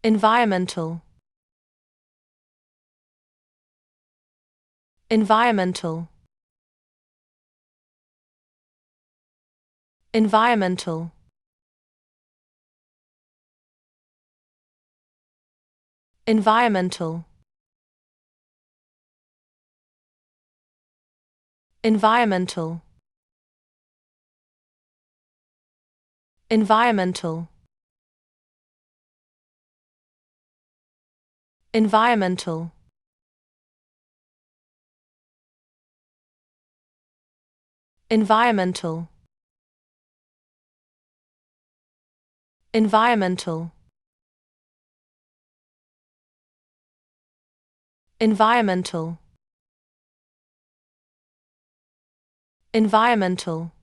environmental, environmental, environmental, environmental, environmental, environmental, environmental, environmental, environmental, environmental, environmental,